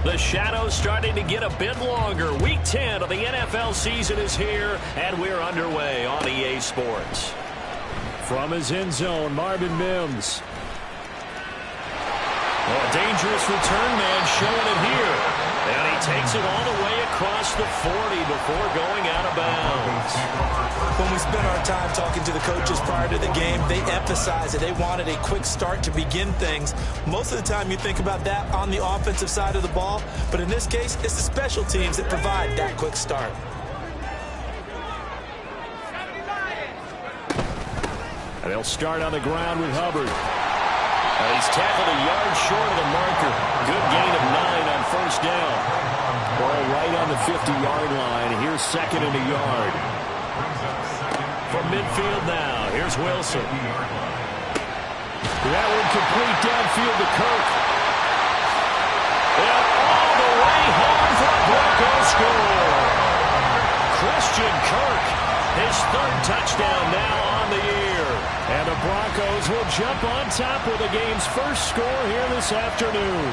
The shadow's starting to get a bit longer. Week 10 of the NFL season is here, and we're underway on EA Sports. From his end zone, Marvin Mims. A dangerous return man showing it here. And he takes it all the way across the 40 before going out of bounds. When we spent our time talking to the coaches prior to the game, they emphasized that they wanted a quick start to begin things. Most of the time you think about that on the offensive side of the ball, but in this case, it's the special teams that provide that quick start. And they'll start on the ground with Hubbard. He's tackled a yard short of the marker. Good gain of 9 on first down. Ball right on the 50-yard line. Here's second and a yard. From midfield now, here's Wilson. That one complete downfield to Kirk. And all the way home for a Broncos score. Christian Kirk, his third touchdown now on the year. And the Broncos will jump on top with the game's first score here this afternoon.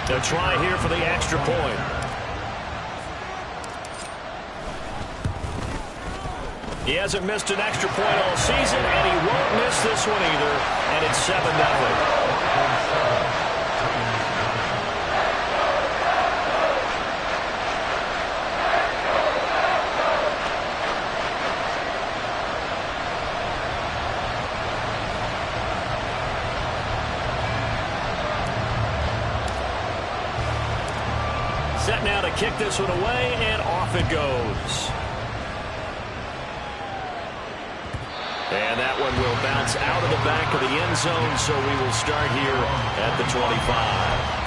They'll try here for the extra point. He hasn't missed an extra point all season, and he won't miss this one either. And it's 7-0. Set now to kick this one away, and off it goes. And that one will bounce out of the back of the end zone, so we will start here at the 25.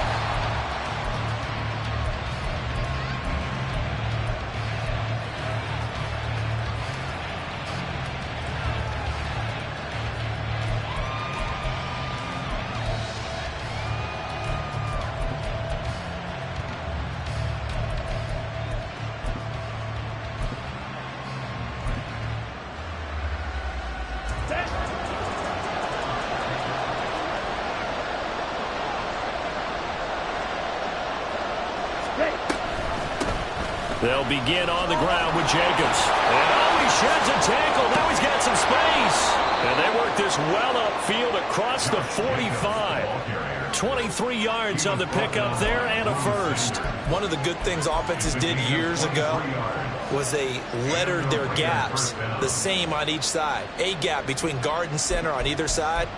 They'll begin on the ground with Jacobs. And oh, he sheds a tackle. Now he's got some space. And they work this well upfield across the 45. 23 yards on the pickup there and a first. One of the good things offenses did years ago was they lettered their gaps the same on each side. A gap between guard and center on either side.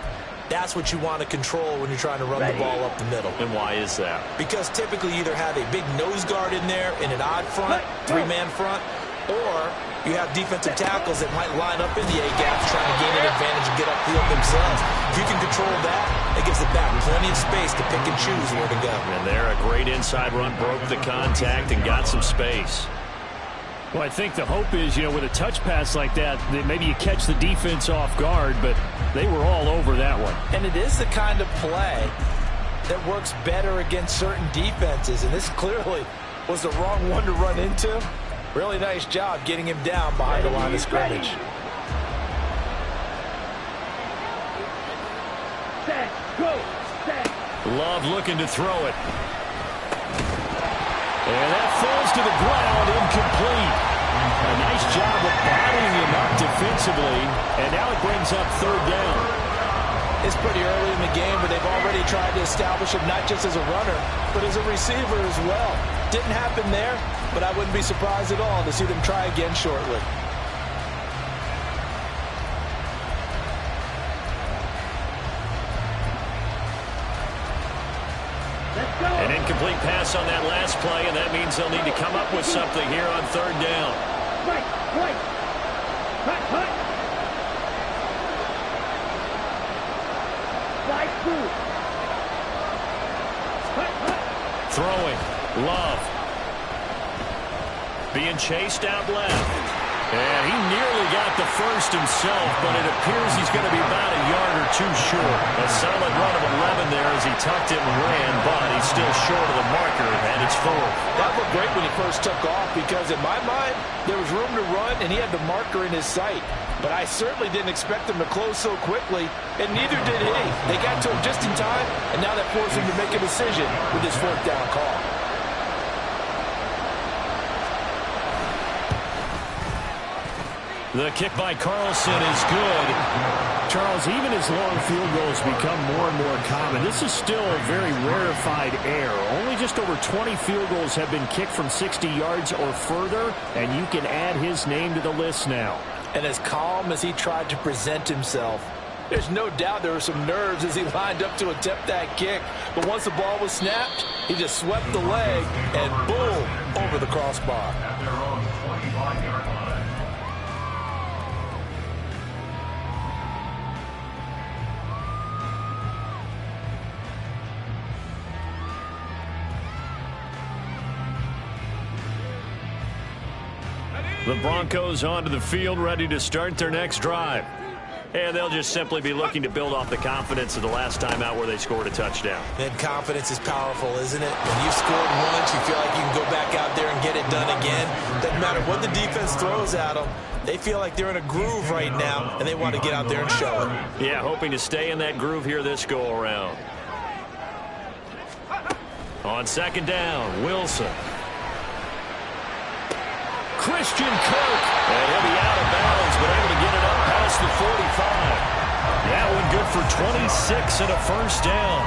That's what you want to control when you're trying to run the ball up the middle. And why is that? Because typically you either have a big nose guard in there in an odd front, three-man front, or you have defensive tackles that might line up in the A-gaps trying to gain an advantage and get upfield themselves. If you can control that, it gives the back plenty of space to pick and choose where to go. And there, a great inside run, broke the contact and got some space. Well, I think the hope is, with a touch pass like that maybe you catch the defense off guard, but they were all over that one. And it is the kind of play that works better against certain defenses, and this clearly was the wrong one to run into. Really nice job getting him down behind the line of scrimmage. Love looking to throw it. And that falls to the ground, incomplete. A nice job of bodying him up defensively, and now it brings up third down. It's pretty early in the game, but they've already tried to establish him not just as a runner, but as a receiver as well. Didn't happen there, but I wouldn't be surprised at all to see them try again shortly. An incomplete pass on that last play, and that means they'll need to come up with something here on third down. Throwing. Love. Being chased out left. And he nearly got the first himself, but it appears he's going to be about a yard or two short. A solid run of 11 there as he tucked it and ran, but he's still short of the marker, and it's 4. That looked great when he first took off because, in my mind, there was room to run, and he had the marker in his sight. But I certainly didn't expect him to close so quickly, and neither did he. They got to him just in time, and now that forced him to make a decision with his 4th down call. The kick by Carlson is good. Charles, even as long field goals become more and more common, this is still a very rarefied air. Only just over 20 field goals have been kicked from 60 yards or further, and you can add his name to the list now. And as calm as he tried to present himself, there's no doubt there were some nerves as he lined up to attempt that kick. But once the ball was snapped, he just swept the leg and boom, over the crossbar. The Broncos onto the field, ready to start their next drive. And they'll just simply be looking to build off the confidence of the last time out where they scored a touchdown. And confidence is powerful, isn't it? When you've scored once, you feel like you can go back out there and get it done again. Doesn't matter what the defense throws at them. They feel like they're in a groove right now, and they want to get out there and show it. Yeah, hoping to stay in that groove here this go-around. On 2nd down, Wilson. Christian Kirk. And he'll be out of bounds, but able to get it up past the 45. That one good for 26 and a first down.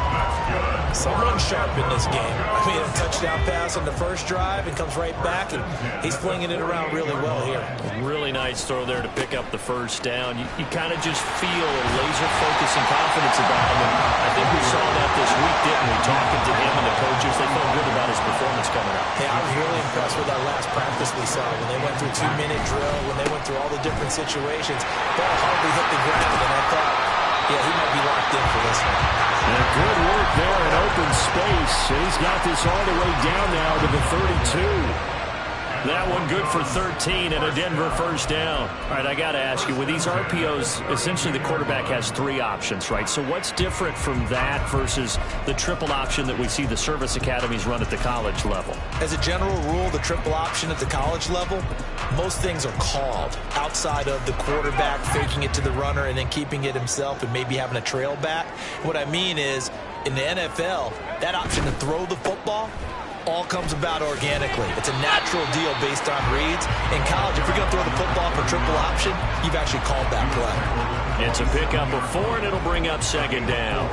Someone sharp in this game. I mean, a touchdown pass on the first drive and comes right back, and he's flinging it around really well here. Really nice throw there to pick up the first down. You kind of just feel a laser focus and confidence about him. And I think we saw that this week, didn't we? Talking to him and the coaches, they felt good about his performance coming out. Hey, I was really impressed with that last practice we saw when they went through 2-minute drill, when they went through all the different situations. Ball hardly hit the ground, and I thought, yeah, he might be locked in for this one. And good work there in open space. He's got this all the way down now to the 32. That one good for 13 and a Denver first down. All right, I got to ask you, with these RPOs, essentially the quarterback has 3 options, right? So what's different from that versus the triple option that we see the service academies run at the college level? As a general rule, the triple option at the college level, most things are called outside of the quarterback faking it to the runner and then keeping it himself and maybe having a trail back. What I mean is, in the NFL, that option to throw the football all comes about organically. It's a natural deal based on reads. In college, if you're going to throw the football for triple option, you've actually called that play. It's a pickup of 4, and it'll bring up 2nd down.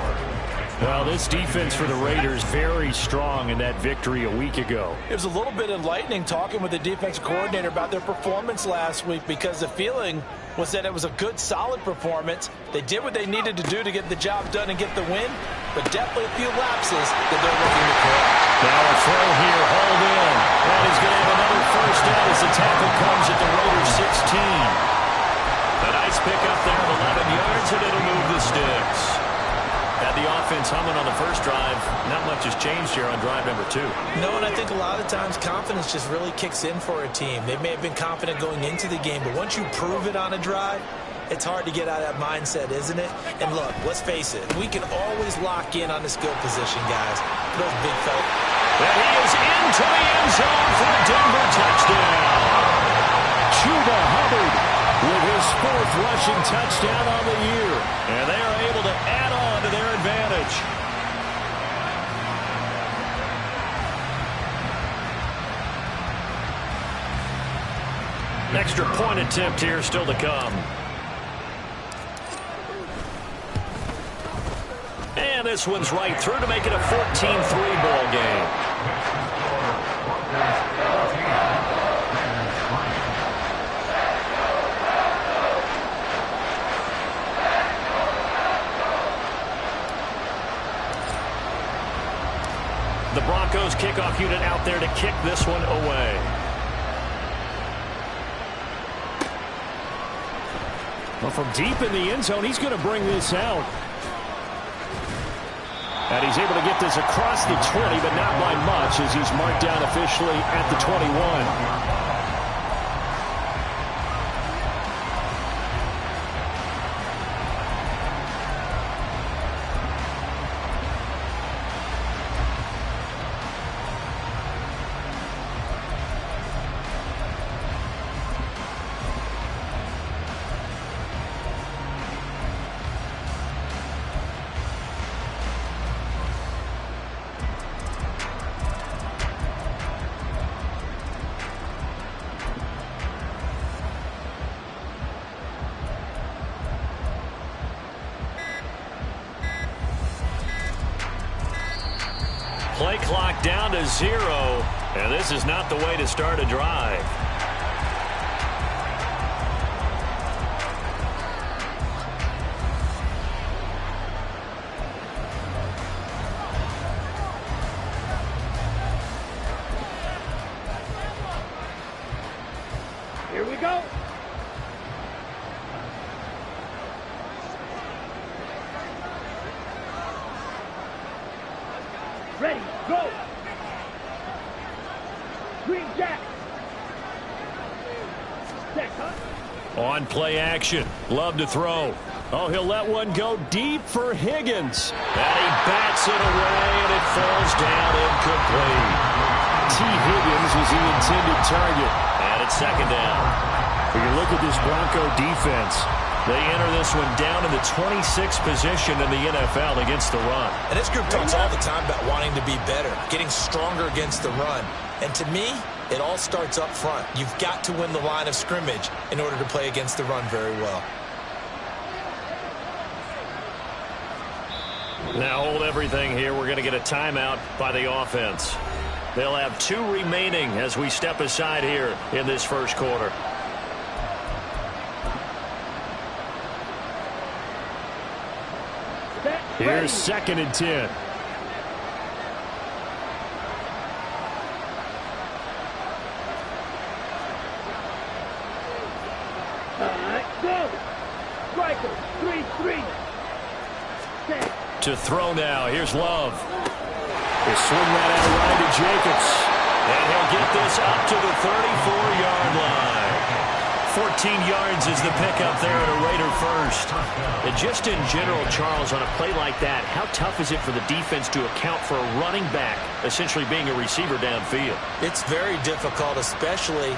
Well, this defense for the Raiders very strong in that victory a week ago. It was a little bit enlightening talking with the defensive coordinator about their performance last week because the feeling was that it was a good, solid performance. They did what they needed to do to get the job done and get the win, but definitely a few lapses that they're looking to correct. Now a throw here, hauled in. And he's going to have another first down as the tackle comes at the Raiders 16. A nice pickup there of 11 yards, and it'll move the sticks. Had the offense humming on the first drive. Not much has changed here on drive number 2. No, and I think a lot of times confidence just really kicks in for a team. They may have been confident going into the game, but once you prove it on a drive, it's hard to get out of that mindset, isn't it? And look, let's face it, we can always lock in on the skill position, guys. Those big fellas. And he is into the end zone for a Denver touchdown. Chuba Hubbard with his 4th rushing touchdown on the year. And they are able to add on to their advantage. Extra point attempt here still to come. And this one's right through to make it a 14-3 ball game. The Broncos kickoff unit out there to kick this one away. Well, from deep in the end zone, he's going to bring this out. And he's able to get this across the 20, but not by much as he's marked down officially at the 21. clock down to 0, and this is not the way to start a drive. Here we go. Ready, go. Green Jack. Jack, huh? On play action. Love to throw. Oh, he'll let one go deep for Higgins. And he bats it away, and it falls down incomplete. T. Higgins was the intended target. And it's second down. When you look at this Bronco defense, they enter this one down in the 26th position in the NFL against the run. And this group talks all the time about wanting to be better, getting stronger against the run. And to me, it all starts up front. You've got to win the line of scrimmage in order to play against the run very well. Now hold everything here. We're going to get a timeout by the offense. They'll have 2 remaining as we step aside here in this first quarter. here's 2nd and 10. Go. Striker, 3-3. To throw now. Here's Love. They swing that out right to Jacobs. And he'll get this up to the 34-yard line. 14 yards is the pickup there at a Raider first. And just in general, Charles, on a play like that, how tough is it for the defense to account for a running back essentially being a receiver downfield? It's very difficult, especially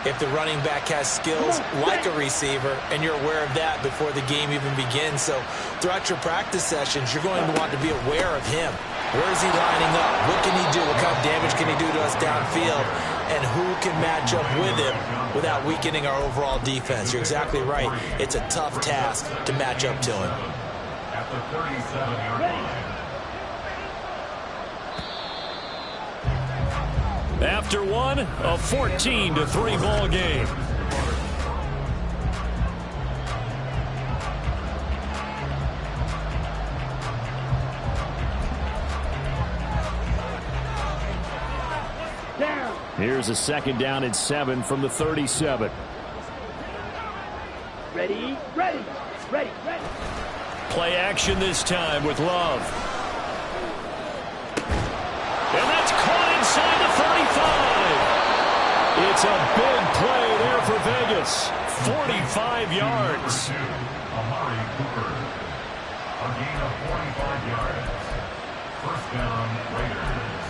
if the running back has skills like a receiver, and you're aware of that before the game even begins. So throughout your practice sessions, you're going to want to be aware of him. Where is he lining up? What can he do? What kind of damage can he do to us downfield? And who can match up with him without weakening our overall defense? You're exactly right. It's a tough task to match up to him. At the 37-yard line. After one, a 14-3 ball game. Down. Here's a 2nd down and 7 from the 37. Ready, ready, ready, ready. Play action this time with Love. And that's caught inside the 35. It's a big play there for Vegas. 45 yards. Amari Cooper. A gain of 45 yards. First down, Raiders.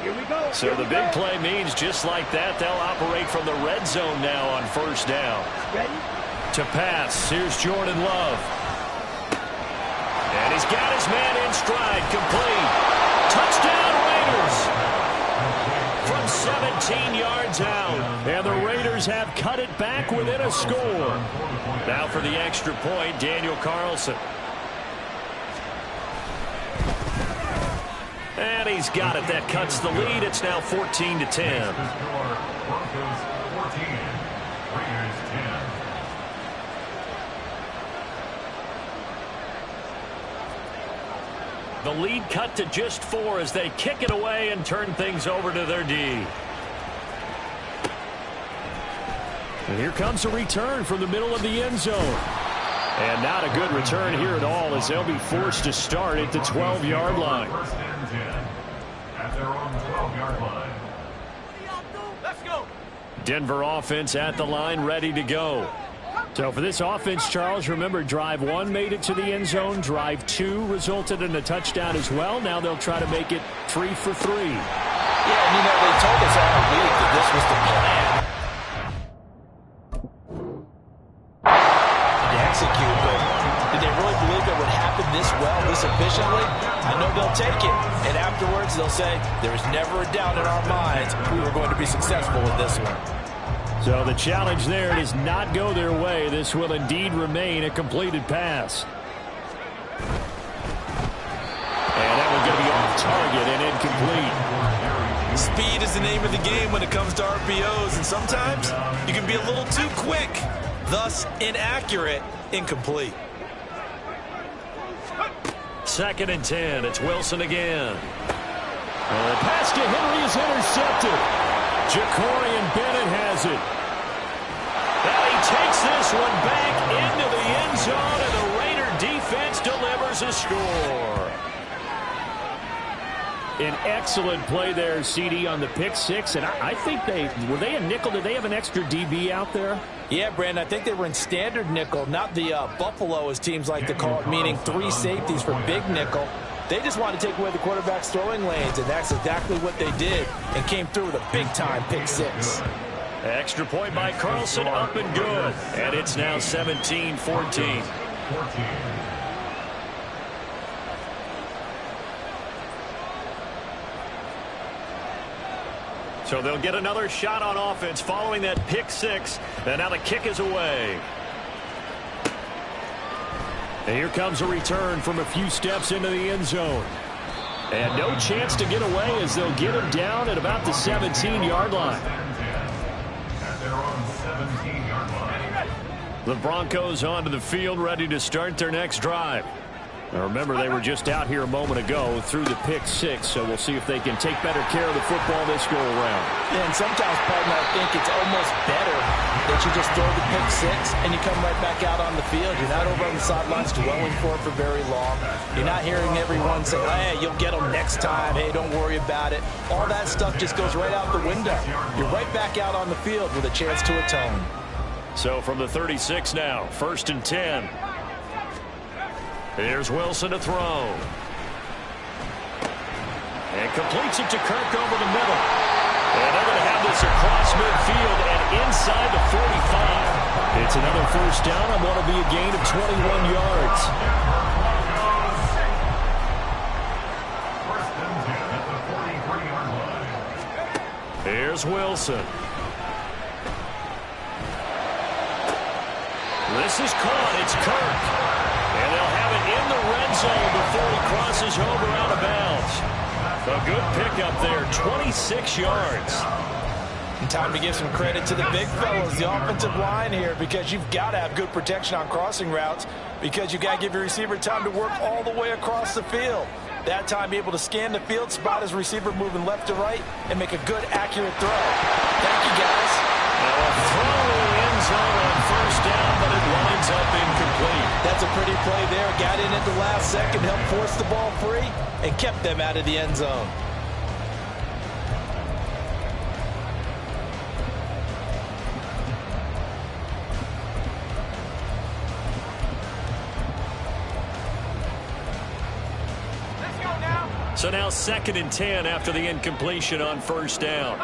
Here we go. So the big play means just like that, they'll operate from the red zone now on first down. Ready? To pass, here's Jordan Love. And he's got his man in stride, complete. Touchdown Raiders! From 17 yards out. And the Raiders have cut it back within a score. Now for the extra point, Daniel Carlson. And he's got it. That cuts the lead. It's now 14-10. Broncos 14, Raiders 10. The lead cut to just 4 as they kick it away and turn things over to their D. And here comes a return from the middle of the end zone. And not a good return here at all as they'll be forced to start at the 12-yard line. First and 10 at their own 12-yard line. Let's go. Denver offense at the line, ready to go. So for this offense, Charles, remember drive 1 made it to the end zone. Drive 2 resulted in a touchdown as well. Now they'll try to make it 3 for 3. Yeah, and you know, they told us all week that this was the plan to execute, but did they really believe it would happen this well, this efficiently? I know they'll take it, and afterwards they'll say, there was never a doubt in our minds we were going to be successful with this one. So the challenge there does not go their way. This will indeed remain a completed pass. And incomplete. Speed is the name of the game when it comes to RPOs, and sometimes you can be a little too quick, thus inaccurate, incomplete. 2nd and 10. It's Wilson again. The pass to Henry is intercepted. Jacorian Bennett has it. Now he takes this one back into the end zone, and the Raider defense delivers a score. An excellent play there, CD, on the pick six. And I think were they a nickel? Did they have an extra DB out there? Yeah, Brandon, I think they were in standard nickel, not the Buffalo, as teams like to call it, meaning 3 safeties for big nickel. They just wanted to take away the quarterback's throwing lanes, and that's exactly what they did, and came through with a big-time pick six. Extra point by Carlson, up and good. And it's now 17-14. So they'll get another shot on offense following that pick six. And now the kick is away. And here comes a return from a few steps into the end zone. And no chance to get away as they'll get him down at about the 17-yard line. The Broncos onto the field, ready to start their next drive. Now remember, they were just out here a moment ago through the pick six, so we'll see if they can take better care of the football this go-around. Yeah, and sometimes, partner, I think it's almost better that you just throw the pick six and you come right back out on the field. You're not over on the sidelines dwelling for it for very long. You're not hearing everyone say, hey, you'll get them next time. Hey, don't worry about it. All that stuff just goes right out the window. You're right back out on the field with a chance to atone. So from the 36 now, 1st and 10. Here's Wilson to throw. And completes it to Kirk over the middle. And they're going to have this across midfield and inside the 45. It's another first down on what will be a gain of 21 yards. Here's Wilson. This is caught. It's Kirk. And they'll have it in the red zone before he crosses over out of bounds. A good pickup there, 26 yards. And time to give some credit to the big fellas, the offensive line here, because you've got to have good protection on crossing routes, because you've got to give your receiver time to work all the way across the field. That time, be able to scan the field, spot his receiver moving left to right, and make a good, accurate throw. Thank you, guys. Now a throw in the end zone on first down, but it winds up incomplete. That's a pretty play there. Got in at the last second, helped force the ball free, and kept them out of the end zone. So now 2nd and 10 after the incompletion on first down.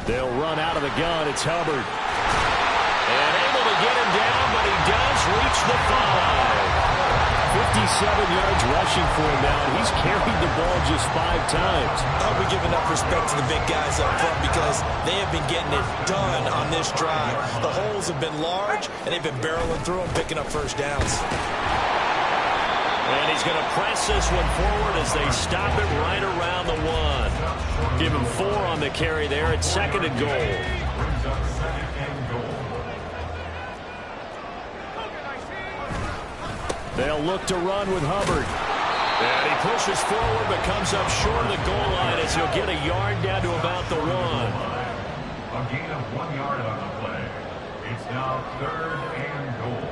They'll run out of the gun. It's Hubbard. And able to get him down, but he does reach the 5. 57 yards rushing for him now. He's carried the ball just 5 times. I hope we give enough respect to the big guys up front, because they have been getting it done on this drive. The holes have been large, and they've been barreling through them, picking up first downs. And he's going to press this one forward as they stop it right around the 1. Give him 4 on the carry there. It's 2nd and goal. They'll look to run with Hubbard. And he pushes forward but comes up short of the goal line as he'll get a yard down to about the 1. A gain of 1 yard on the play. It's now 3rd and goal.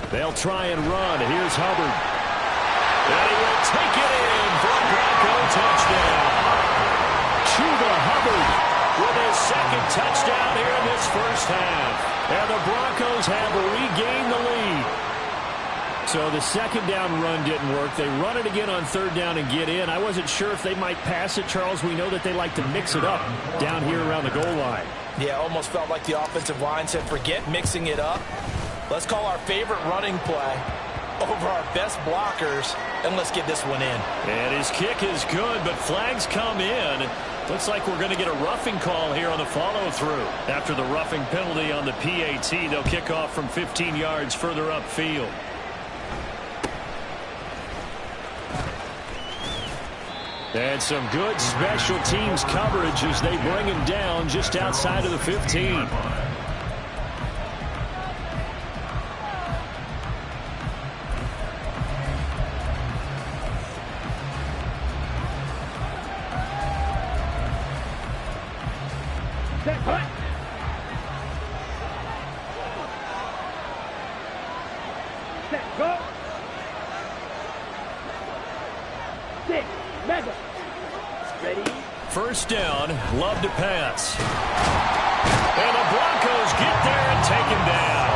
They'll try and run. Here's Hubbard. And he will take it in for a Bronco touchdown. Chuba Hubbard with his 2nd touchdown here in this first half. And the Broncos have regained the lead. So the 2nd down run didn't work. They run it again on 3rd down and get in. I wasn't sure if they might pass it, Charles. We know that they like to mix it up down here around the goal line. Yeah, almost felt like the offensive line said, forget mixing it up. Let's call our favorite running play over our best blockers, and let's get this one in. And his kick is good, but flags come in. Looks like we're going to get a roughing call here on the follow-through. After the roughing penalty on the PAT, they'll kick off from 15 yards further upfield. And some good special teams coverage as they bring him down just outside of the 15. Set, cut. Set, go. Six, mega. Ready? First down, Love to pass. And the Broncos get there and take him down.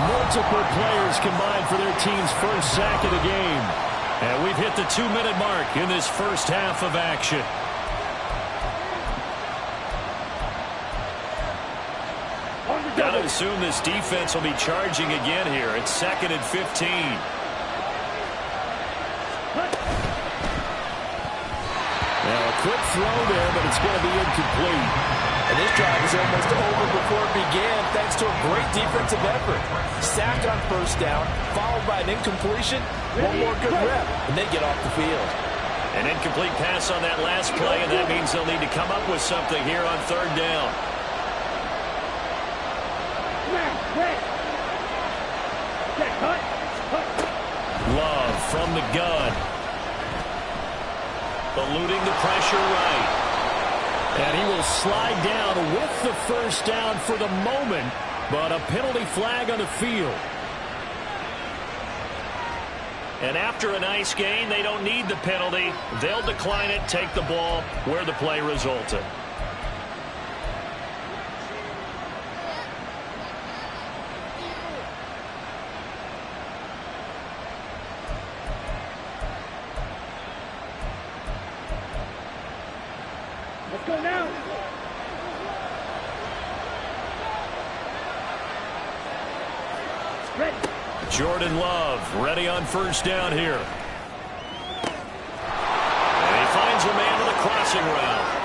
Multiple players combined for their team's first sack of the game. And we've hit the 2-minute mark in this first half of action. Got to assume this defense will be charging again here. It's 2nd and 15. Now a quick throw there, but it's going to be incomplete. And this drive is almost over before it began thanks to a great defensive effort. Sacked on first down, followed by an incompletion. One more good rep, and they get off the field. An incomplete pass on that last play, and that means they'll need to come up with something here on 3rd down. Love from the gun. Eluding the pressure right. And he will slide down with the first down for the moment, but a penalty flag on the field. And after a nice gain, they don't need the penalty. They'll decline it, take the ball where the play resulted. Let's go now. Ready. Jordan Love ready on first down here. And he finds a man with a crossing route.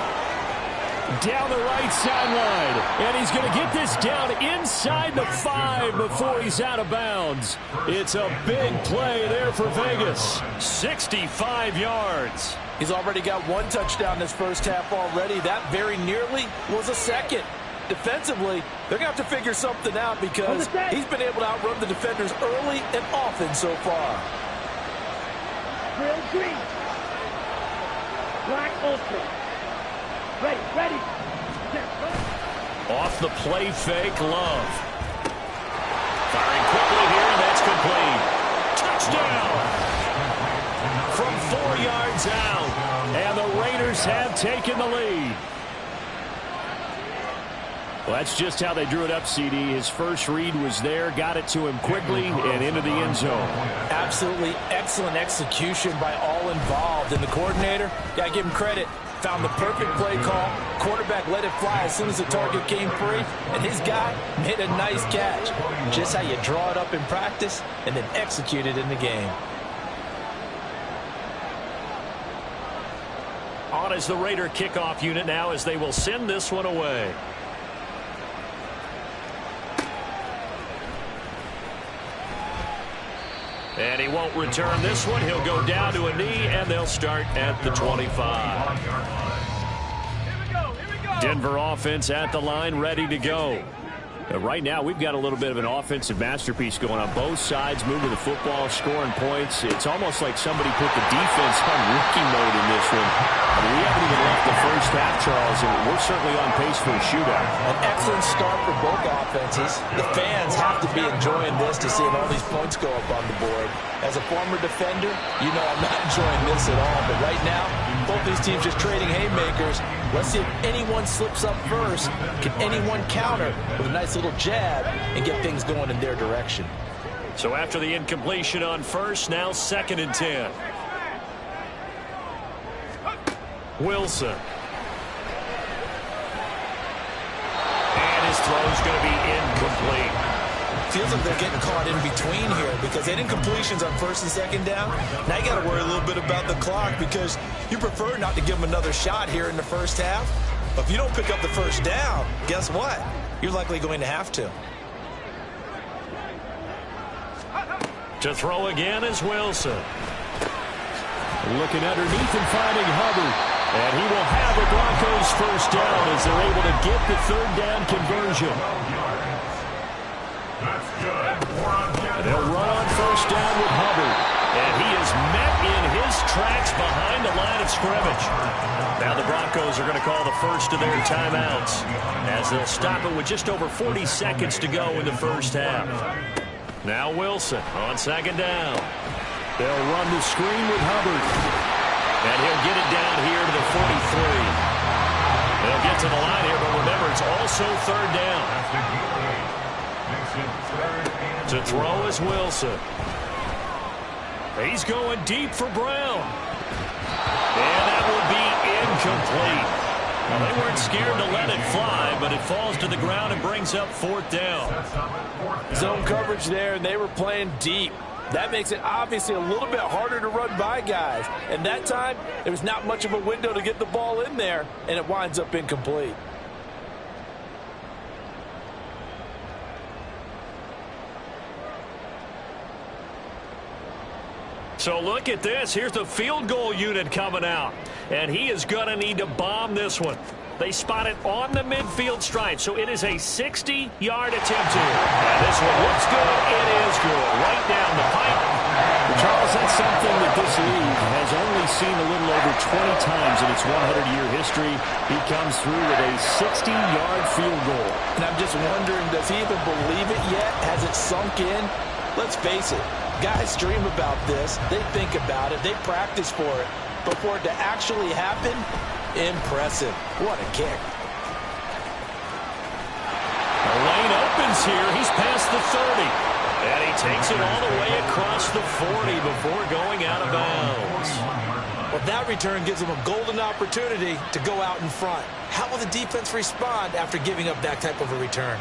Down the right sideline. And he's going to get this down inside the 5 before he's out of bounds. It's a big play there for Vegas. 65 yards. He's already got 1 touchdown this first half already. That very nearly was a second. Defensively, they're going to have to figure something out because he's been able to outrun the defenders early and often so far. Drill green. Black ultra. Ready, ready. Set, go. Off the play fake, Love. Firing quickly here, and that's complete. Touchdown! From 4 yards out. And the Raiders have taken the lead. Well, that's just how they drew it up, CD. His first read was there, got it to him quickly, and into the end zone. Absolutely excellent execution by all involved. And the coordinator, got to give him credit, found the perfect play call. Quarterback let it fly as soon as the target came free, and his guy made a nice catch. Just how you draw it up in practice and then execute it in the game. On is the Raider kickoff unit now as they will send this one away. And he won't return this one. He'll go down to a knee, and they'll start at the 25. Denver offense at the line, ready to go. Right now, we've got a little bit of an offensive masterpiece going on both sides, moving the football, scoring points. It's almost like somebody put the defense on rookie mode in this one. I mean, we haven't even left the first half, Charles, and we're certainly on pace for a shootout. An excellent start for both offenses. The fans have to be enjoying this to seeing all these points go up on the board. As a former defender, you know I'm not enjoying this at all. But right now, both these teams just trading haymakers. Let's see if anyone slips up first. Can anyone counter with a nice little jab and get things going in their direction? So after the incompletion on first, now 2nd and 10. Wilson. And his throw's going to be incomplete. Feels like they're getting caught in between here because they had incompletions on 1st and 2nd down. Now you got to worry a little bit about the clock because you prefer not to give them another shot here in the first half. But if you don't pick up the first down, guess what? You're likely going to have to. To throw again is Wilson. Looking underneath and finding Hubbard. And he will have the Broncos first down as they're able to get the third down conversion. That's good. And they'll run on first down with Hubbard. And he is met in his tracks behind the line of scrimmage. Now the Broncos are going to call the first of their timeouts as they'll stop it with just over 40 seconds to go in the first half. Now Wilson on second down. They'll run the screen with Hubbard. And he'll get it down here to the 43. They'll get to the line here, but remember, it's also third down. To throw is Wilson. He's going deep for Brown. And that will be incomplete. Well, they weren't scared to let it fly, but it falls to the ground and brings up fourth down. Zone coverage there, and they were playing deep. That makes it obviously a little bit harder to run by guys. And that time, there was not much of a window to get the ball in there, and it winds up incomplete. So look at this. Here's the field goal unit coming out. And he is going to need to bomb this one. They spot it on the midfield stripe, so it is a 60-yard attempt here. And this one looks good. It is good. Right down the pipe. Charles, that's something that this league has only seen a little over 20 times in its 100-year history. He comes through with a 60-yard field goal. And I'm just wondering, does he even believe it yet? Has it sunk in? Let's face it, guys dream about this. They think about it. They practice for it. But for it to actually happen, impressive. What a kick. The lane opens here. He's past the 30. And he takes it all the way across the 40 before going out of bounds. Well, that return gives them a golden opportunity to go out in front. How will the defense respond after giving up that type of a return?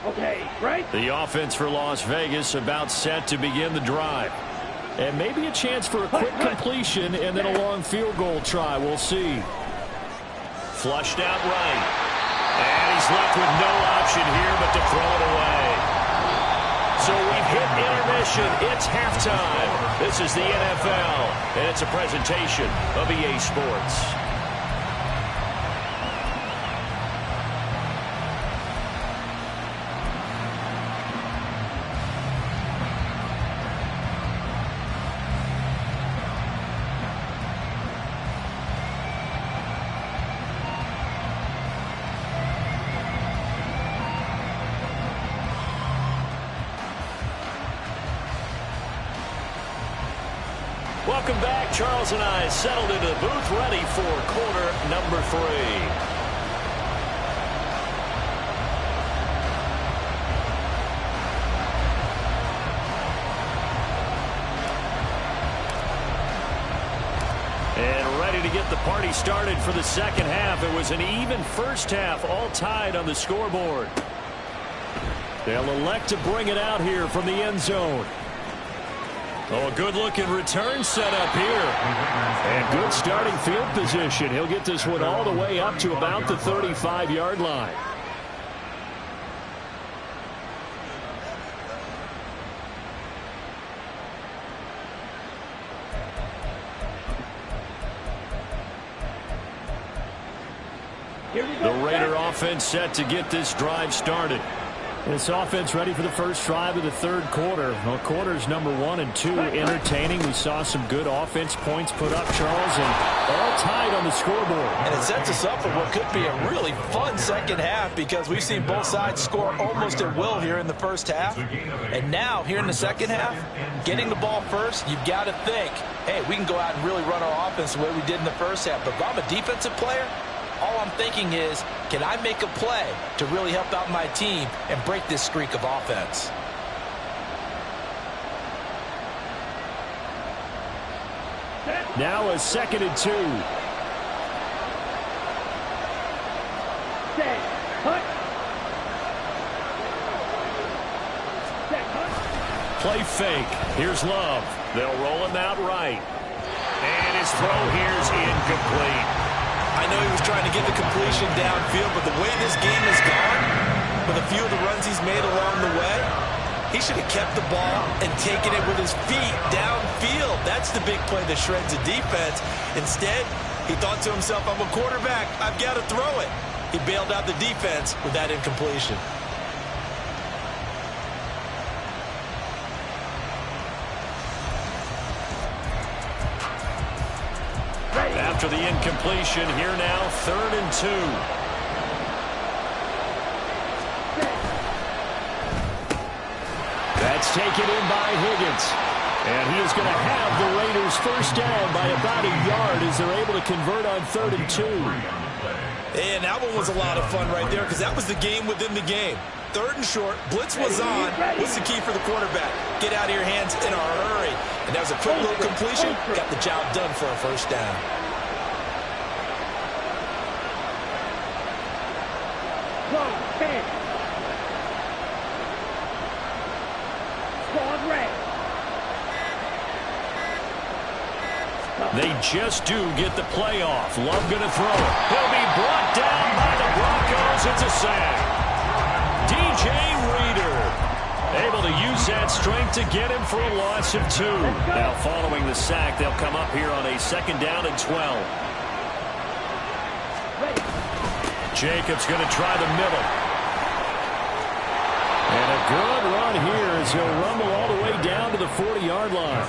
Okay, right? The offense for Las Vegas about set to begin the drive. And maybe a chance for a quick completion and then a long field goal try. We'll see. Flushed out right. And he's left with no option here but to throw it away. So we've hit intermission. It's halftime. This is the NFL, and it's a presentation of EA Sports. Welcome back. Charles and I settled into the booth ready for quarter number 3. And ready to get the party started for the second half. It was an even first half, all tied on the scoreboard. They'll elect to bring it out here from the end zone. Oh, a good-looking return set up here. And good starting field position. He'll get this one all the way up to about the 35-yard line. The Raider offense set to get this drive started. This offense ready for the first drive of the third quarter. Well, quarters number 1 and 2 entertaining. We saw some good offense points put up, Charles, and all tied on the scoreboard. And it sets us up for what could be a really fun second half because we've seen both sides score almost at will here in the first half. And now, here in the second half, getting the ball first, you've got to think, hey, we can go out and really run our offense the way we did in the first half. But if I'm a defensive player, all I'm thinking is, can I make a play to really help out my team and break this streak of offense? Now a 2nd and 2. Set. Hut. Set. Hut. play fake. Here's Love. They'll roll him out right. And his throw here's incomplete. I know he was trying to get the completion downfield, but the way this game has gone, with a few of the runs he's made along the way, he should have kept the ball and taken it with his feet downfield. That's the big play that shreds the defense. Instead, he thought to himself, I'm a quarterback, I've got to throw it. He bailed out the defense with that incompletion. After the incompletion, here now, 3rd and 2. That's taken in by Higgins. And he is going to have the Raiders first down by about a yard as they're able to convert on 3rd and 2. And that one was a lot of fun right there because that was the game within the game. 3rd and short, blitz was on. What's the key for the quarterback? Get out of your hands in a hurry. And that was a quick little completion. Got the job done for a first down. They just do get the playoff. Love going to throw it. He'll be brought down by the Broncos. It's a sack. DJ Reader able to use that strength to get him for a loss of 2. Now following the sack, they'll come up here on a 2nd down and 12. Jacobs going to try the middle. And a good run here as he'll rumble all the way down to the 40-yard line.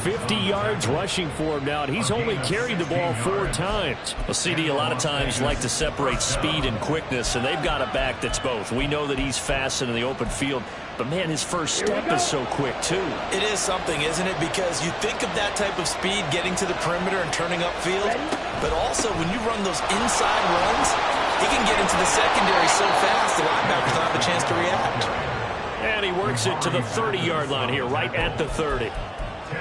50 yards rushing for him now, and he's only carried the ball 4 times. Well, CD, a lot of times like to separate speed and quickness, and they've got a back that's both. We know that he's fast in the open field, but, man, his first step is so quick, too. It is something, isn't it? Because you think of that type of speed getting to the perimeter and turning upfield, but also when you run those inside runs, he can get into the secondary so fast the linebackers don't have a chance to react. And he works it to the 30-yard line here, right at the 30.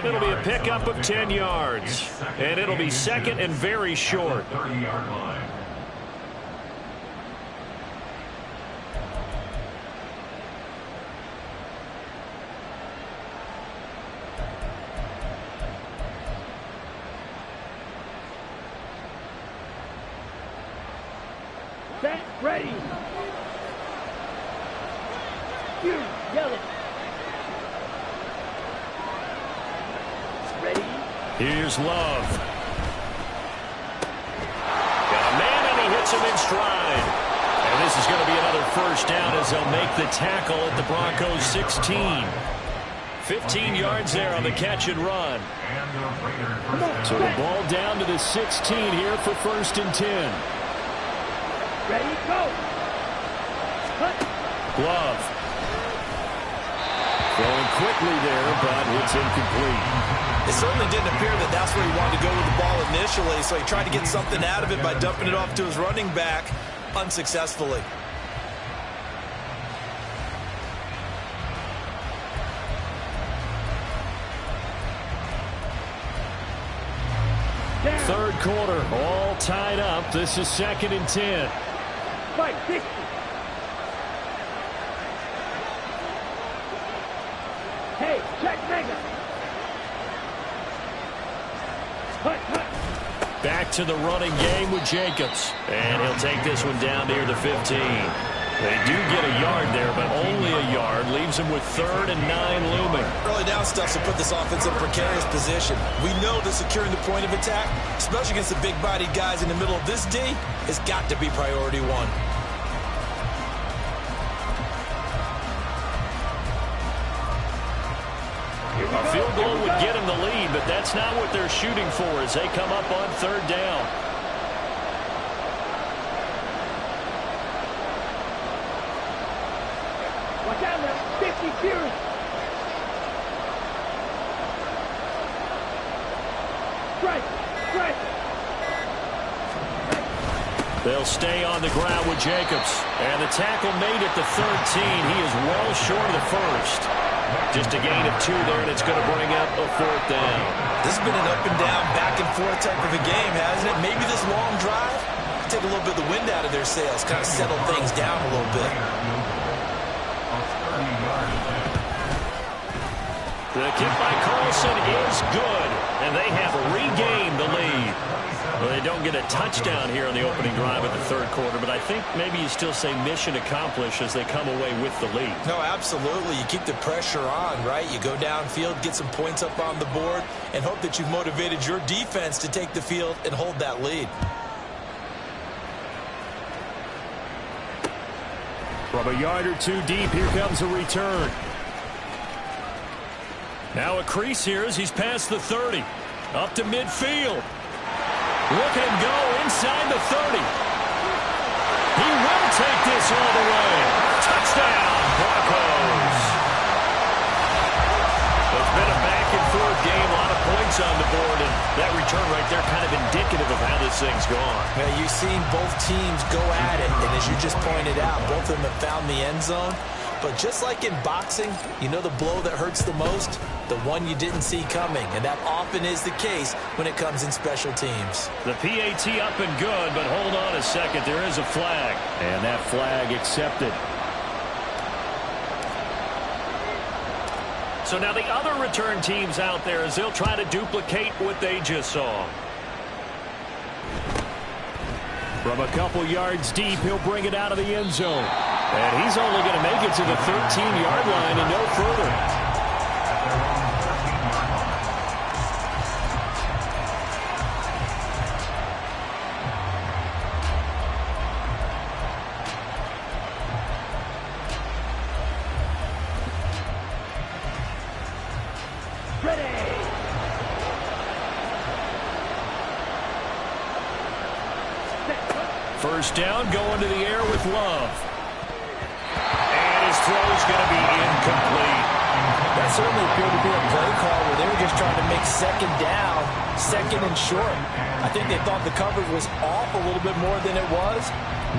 It'll be a pickup of 10 yards. And it'll be 2nd and very short. 30-yard line. Set, ready. You, yell it. Ready. Here's Love. Got a man, and he hits him in stride. And this is going to be another first down as they'll make the tackle at the Broncos 16. 15 yards there on the catch and run. So the ball down to the 16 here for 1st and 10. Ready, go. Cut. Love. Going quickly there, but it's incomplete. It certainly didn't appear that that's where he wanted to go with the ball initially, so he tried to get something out of it by dumping it off to his running back unsuccessfully. Down. 3rd quarter, all tied up. This is 2nd and 10. Fight, 60. Hey, check mega. Hut, hut. Back to the running game with Jacobs. And he'll take this one down near the 15. They do get a yard there, but only a yard. Leaves them with 3rd and 9 looming. Early down stuff to put this offense in a precarious position. We know that securing the point of attack, especially against the big-bodied guys in the middle of this D, has got to be priority 1. A field goal would get them the lead, but that's not what they're shooting for as they come up on 3rd down. Watch out now. 50 Fury. Strike. Strike. They'll stay on the ground with Jacobs. And the tackle made at the 13. He is well short of the first. Just a gain of 2 there, and it's going to bring up a 4th down. This has been an up-and-down, back-and-forth type of a game, hasn't it? Maybe this long drive take a little bit of the wind out of their sails, kind of settle things down a little bit. The kick by Carlson is good, and they have regained the lead. Well, they don't get a touchdown here on the opening drive of the third quarter, but I think maybe you still say mission accomplished as they come away with the lead. No, absolutely. You keep the pressure on, right? You go downfield, get some points up on the board, and hope that you've motivated your defense to take the field and hold that lead. From a yard or two deep, here comes a return. Now a crease here as he's past the 30. Up to midfield. Look at him go inside the 30. He will take this all the way. Touchdown, Broncos. It's been a back-and-forth game, a lot of points on the board, and that return right there kind of indicative of how this thing's gone. Yeah, you've seen both teams go at it, and as you just pointed out, both of them have found the end zone. But just like in boxing, you know the blow that hurts the most? The one you didn't see coming, and that often is the case when it comes in special teams. The PAT up and good, but hold on a second. There is a flag. And that flag accepted. So now the other return teams out there as they'll try to duplicate what they just saw. From a couple yards deep, he'll bring it out of the end zone. And he's only going to make it to the 13-yard line and no further. First down, going to the air with Love. And his throw's going to be incomplete. That certainly appeared to be a play call where they were just trying to make second down, second and short. I think they thought the coverage was off a little bit more than it was.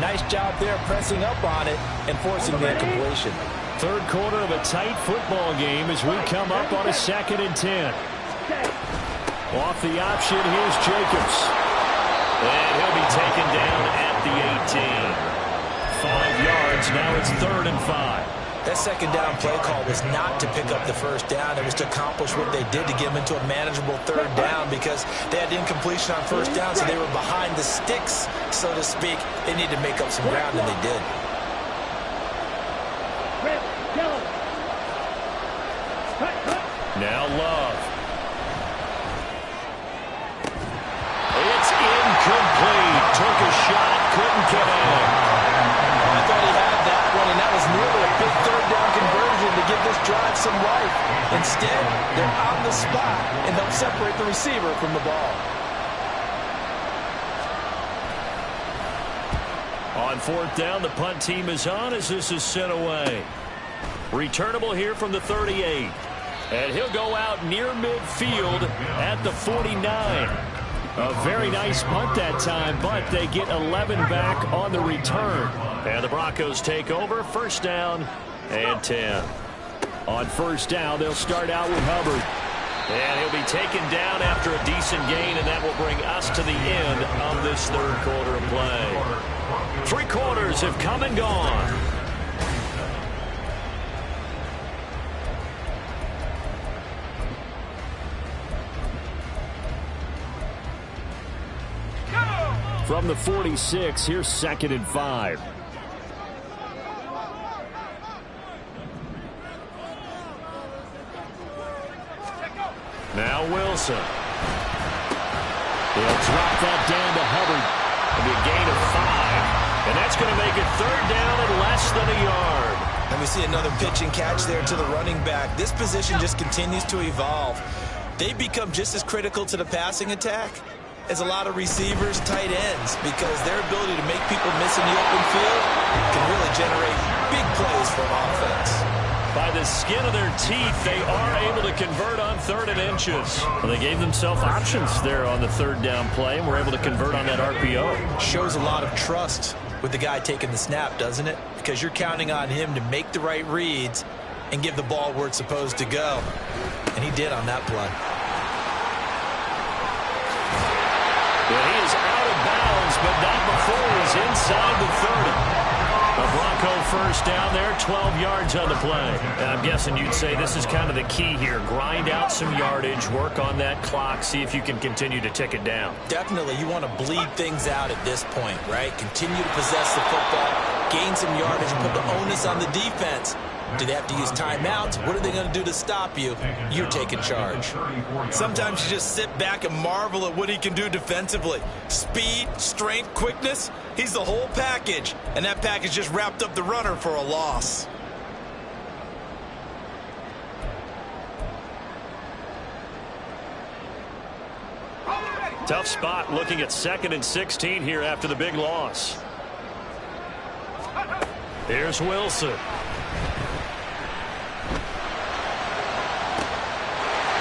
Nice job there pressing up on it and forcing the incompletion. Third quarter of a tight football game as we come up on a 2nd and 10. Off the option, here's Jacobs. And he'll be taken down at the 18. 5 yards, now it's 3rd and 5. That second down play call was not to pick up the first down. It was to accomplish what they did to get them into a manageable 3rd down because they had incompletion on first down, so they were behind the sticks, so to speak. They needed to make up some ground, and they did. Now Love. It's incomplete. Took a shot, couldn't connect. I thought he had that one, and that was nearly a big 3rd down conversion to give this drive some life. Instead, they're on the spot, and they'll separate the receiver from the ball. On 4th down, the punt team is on as this is sent away. Returnable here from the 38. And he'll go out near midfield at the 49. A very nice punt that time, but they get 11 back on the return. And the Broncos take over, 1st down and 10. On 1st down, they'll start out with Hubbard. And he'll be taken down after a decent gain, and that will bring us to the end of this 3rd quarter of play. 3 quarters have come and gone. From the 46, here's 2nd and 5. Now Wilson. He'll drop that down to Hubbard. It'll be a gain of 5. And that's going to make it 3rd down and less than a yard. And we see another pitch and catch there to the running back. This position just continues to evolve. They become just as critical to the passing attack as a lot of receivers, tight ends, because their ability to make people miss in the open field can really generate big plays for an offense. By the skin of their teeth, they are able to convert on 3rd and inches. Well, they gave themselves options there on the 3rd down play and were able to convert on that RPO. Shows a lot of trust with the guy taking the snap, doesn't it? Because you're counting on him to make the right reads and give the ball where it's supposed to go. And he did on that play. Well, he is out of bounds, but not before he's inside the 30. The Broncos Bronco first down there, 12 yards on the play. And I'm guessing you'd say this is kind of the key here. Grind out some yardage, work on that clock, see if you can continue to tick it down. Definitely, you want to bleed things out at this point, right? Continue to possess the football, gain some yardage, and put the onus on the defense. Do they have to use timeouts? What are they going to do to stop you? You're taking charge. Sometimes you just sit back and marvel at what he can do defensively. Speed, strength, quickness, he's the whole package. And that package just wrapped up the runner for a loss. Tough spot looking at 2nd and 16 here after the big loss. Here's Wilson.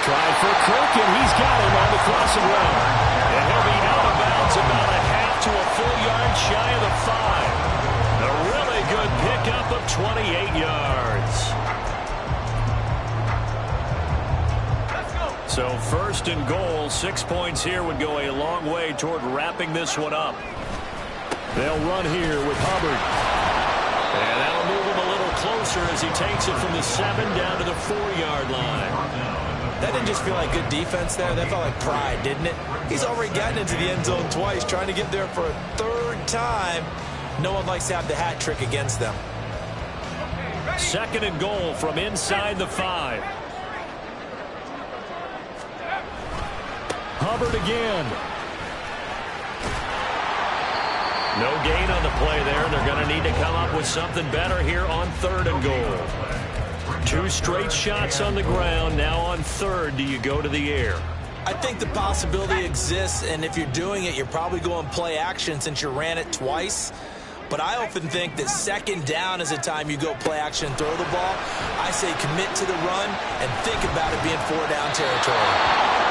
Tried for Cook, and he's got him on the crossing route. And he'll be out of bounds about a half to a full yard shy of the 5. A really good pickup of 28 yards. So 1st and goal, 6 points here would go a long way toward wrapping this one up. They'll run here with Hubbard. And that'll move him a little closer as he takes it from the 7 down to the 4-yard line. That didn't just feel like good defense there. That felt like pride, didn't it? He's already gotten into the end zone twice, trying to get there for a 3rd time. No one likes to have the hat trick against them. 2nd and goal from inside the 5. Hubbard again. No gain on the play there. They're going to need to come up with something better here on 3rd and goal. 2 straight shots on the ground. Now on 3rd, do you go to the air? I think the possibility exists, and if you're doing it, you're probably going play action since you ran it twice. But I often think that 2nd down is a time you go play action and throw the ball. I say commit to the run and think about it being 4-down territory.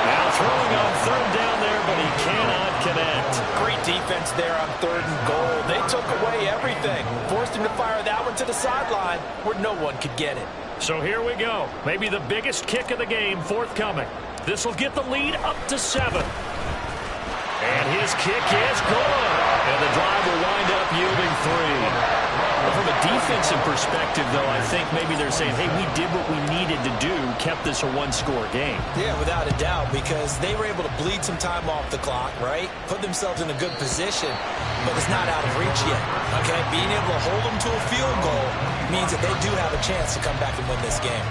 Now throwing on 3rd down there, but he cannot connect. Great defense there on 3rd and goal. They took away everything. Forced him to fire that one to the sideline where no one could get it. So here we go. Maybe the biggest kick of the game forthcoming. This will get the lead up to 7. And his kick is good. And the drive will wind up yielding 3. From a defensive perspective, though, I think maybe they're saying, hey, we did what we needed to do, kept this a 1-score game. Yeah, without a doubt, because they were able to bleed some time off the clock, right? Put themselves in a good position, but it's not out of reach yet, okay? Being able to hold them to a field goal means that they do have a chance to come back and win this game.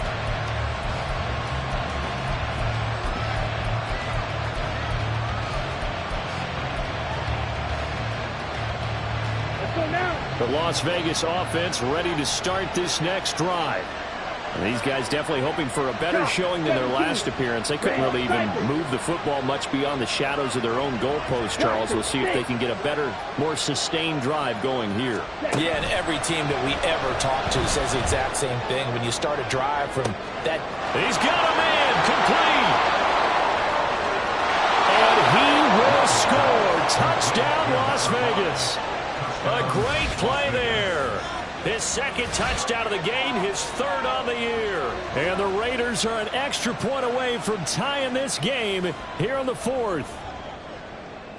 The Las Vegas offense ready to start this next drive. And these guys definitely hoping for a better showing than their last appearance. They couldn't really even move the football much beyond the shadows of their own goalpost, Charles. We'll see if they can get a better, more sustained drive going here. Yeah, and every team that we ever talk to says the exact same thing. When you start a drive from that... He's got a man complete. And he will score. Touchdown, Las Vegas. A great play there. His 2nd touchdown of the game, his 3rd on the year. And the Raiders are an extra point away from tying this game here on the 4th.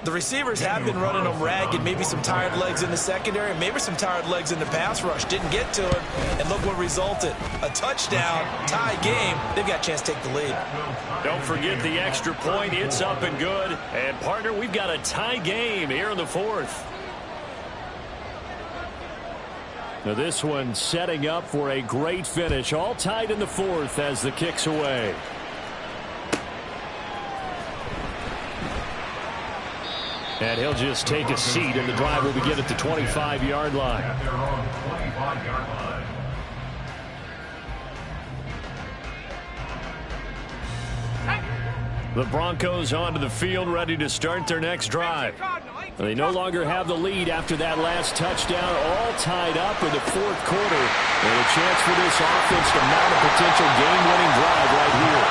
The receivers have been running them ragged. Maybe some tired legs in the secondary, maybe some tired legs in the pass rush. Didn't get to him, and look what resulted. A touchdown, tie game. They've got a chance to take the lead. Don't forget the extra point. It's up and good. And, partner, we've got a tie game here in the 4th. Now this one setting up for a great finish. All tied in the 4th as the kick's away. And he'll just take a seat, and the drive will begin at the 25-yard line. At their own 25-yard line. The Broncos onto the field, ready to start their next drive. They no longer have the lead after that last touchdown, all tied up in the 4th quarter. And a chance for this offense to mount a potential game-winning drive right here.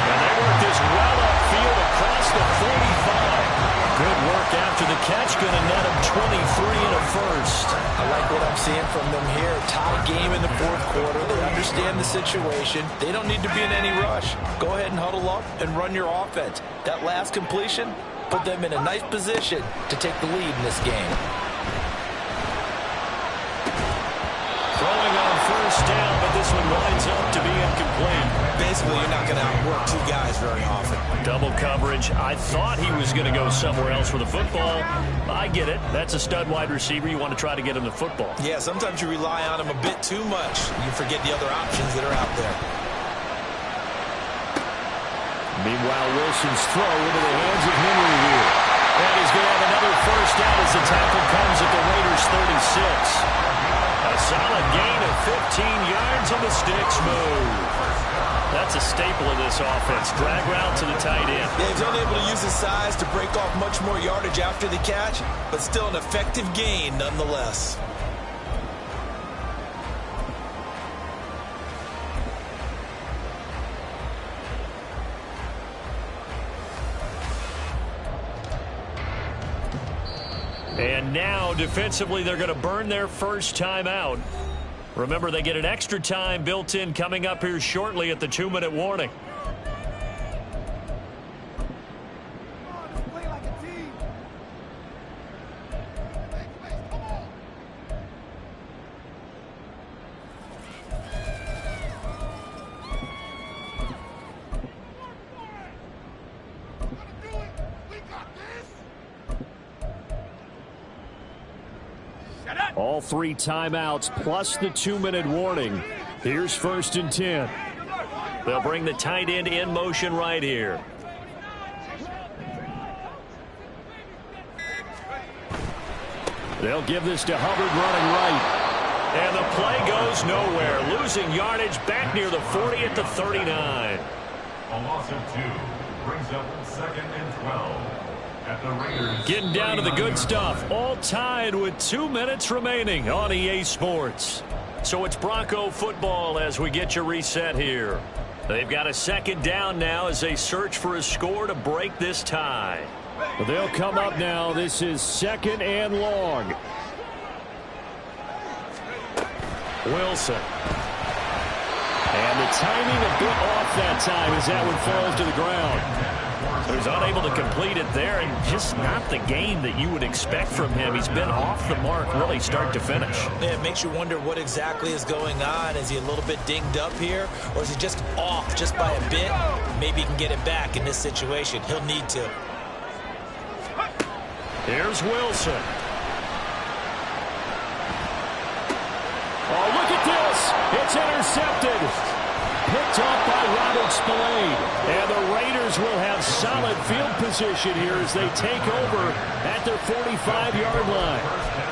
And they work this well upfield across the 45. Good work after the catch, going to net them 23 and a 1st. I like what I'm seeing from them here. Tie game in the 4th quarter. They understand the situation. They don't need to be in any rush. Go ahead and huddle up and run your offense. That last completion put them in a nice position to take the lead in this game. first down, but this one winds up to be incomplete. Basically, you're not going to outwork two guys very often. Double coverage. I thought he was going to go somewhere else with the football. I get it. That's a stud wide receiver. You want to try to get him the football. Yeah, sometimes you rely on him a bit too much. You forget the other options that are out there. Meanwhile, Wilson's throw into the hands of Henry here. And he's going to have another first down as the tackle comes at the Raiders' 36. A solid gain of 15 yards on the sticks move. That's a staple of this offense. Drag route to the tight end. Yeah, he's only able to use his size to break off much more yardage after the catch, but still an effective gain nonetheless. And now, defensively, they're going to burn their first timeout. Remember, they get an extra time built in coming up here shortly at the 2-minute warning. All 3 timeouts plus the 2-minute warning. Here's 1st and 10. They'll bring the tight end in motion right here. They'll give this to Hubbard running right. And the play goes nowhere. Losing yardage back near the 40 at the 39. A loss of 2 brings up 2nd and 12. At the Raiders, getting down to the good stuff. All tied with 2 minutes remaining on EA Sports. So it's Bronco football as we get you reset here. They've got a 2nd down now as they search for a score to break this tie. Well, they'll come up now. This is 2nd and long. Wilson. And the timing a bit off that time as that one falls to the ground. He was unable to complete it there, and just not the game that you would expect from him. He's been off the mark really start to finish. Yeah, it makes you wonder what exactly is going on. Is he a little bit dinged up here, or is he just off just by a bit? Maybe he can get it back in this situation. He'll need to. Here's Wilson. Oh, look at this. It's intercepted. Picked off by Robert Spillane. And the Raiders will have solid field position here as they take over at their 45-yard line.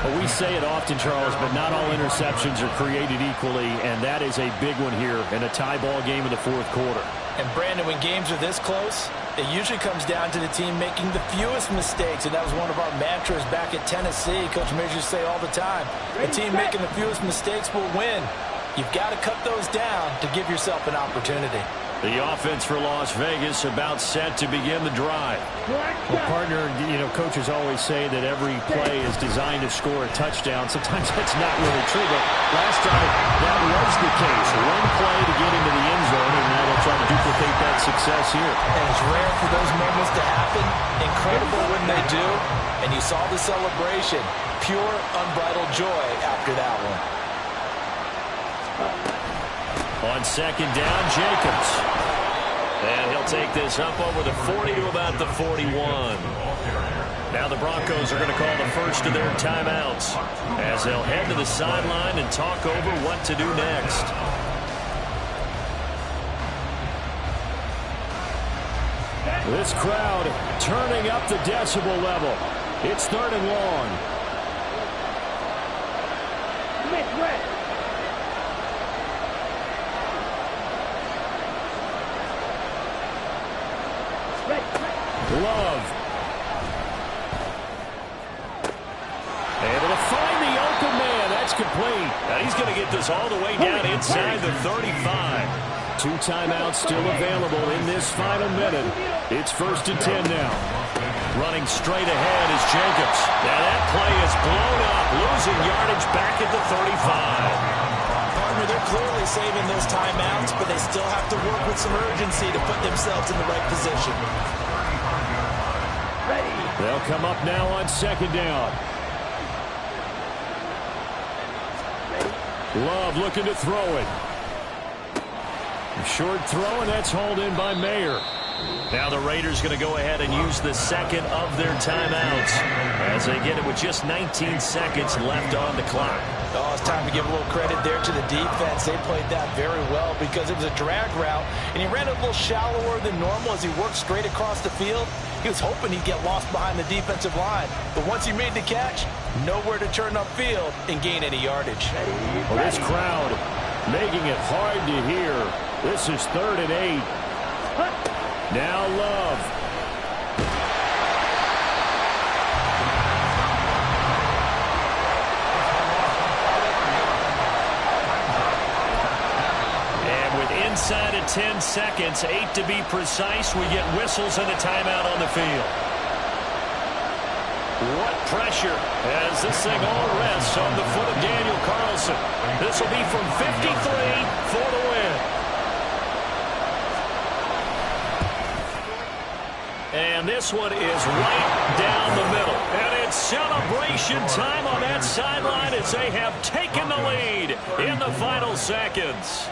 Well, we say it often, Charles, but not all interceptions are created equally, and that is a big one here in a tie ball game in the 4th quarter. And, Brandon, when games are this close, it usually comes down to the team making the fewest mistakes, and that was one of our mantras back at Tennessee. Coach Measures say all the time, the team making the fewest mistakes will win. You've got to cut those down to give yourself an opportunity. The offense for Las Vegas about set to begin the drive. Well, partner, coaches always say that every play is designed to score a touchdown. Sometimes that's not really true, but last drive, that was the case. One play to get into the end zone, and now they'll try to duplicate that success here. And it's rare for those moments to happen. Incredible when they do. And you saw the celebration. Pure, unbridled joy after that one. On 2nd down, Jacobs. And he'll take this up over the 40 to about the 41. Now the Broncos are going to call the first of their timeouts as they'll head to the sideline and talk over what to do next. This crowd turning up the decibel level. It's 3rd and long. Love. Able to find the open man. That's complete. Now he's going to get this all the way down inside the 35. 2 timeouts still available in this final minute. It's 1st and 10 now. Running straight ahead is Jacobs. Now that play is blown up, losing yardage back at the 35. Partner, they're clearly saving those timeouts, but they still have to work with some urgency to put themselves in the right position. They'll come up now on 2nd down. Love looking to throw it. A short throw, and that's hauled in by Mayer. Now the Raiders going to go ahead and use the second of their timeouts as they get it with just 19 seconds left on the clock. Oh, it's time to give a little credit there to the defense. They played that very well because it was a drag route, and he ran a little shallower than normal as he worked straight across the field. He was hoping he'd get lost behind the defensive line, but once he made the catch, nowhere to turn upfield and gain any yardage. Well, this crowd making it hard to hear. This is 3rd and 8. Now Love. And with inside of 10 seconds, 8 to be precise, we get whistles and a timeout on the field. What pressure as this thing all rests on the foot of Daniel Carlson. This will be from 53 for the win. And this one is right down the middle. And it's celebration time on that sideline as they have taken the lead in the final seconds.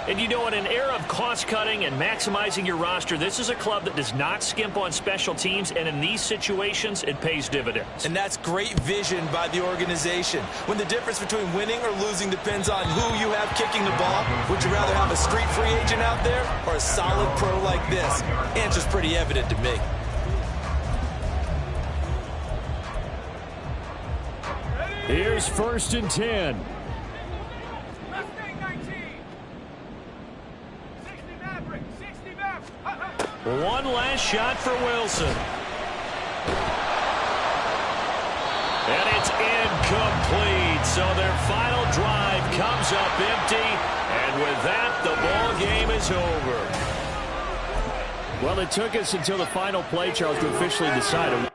And you know, in an era of cost-cutting and maximizing your roster, this is a club that does not skimp on special teams, and in these situations, it pays dividends. And that's great vision by the organization. When the difference between winning or losing depends on who you have kicking the ball, would you rather have a street free agent out there or a solid pro like this? Answer's pretty evident to me. Here's 1st and 10. One last shot for Wilson. And it's incomplete. So their final drive comes up empty. And with that, the ball game is over. Well, it took us until the final play, Charles, to officially decide it.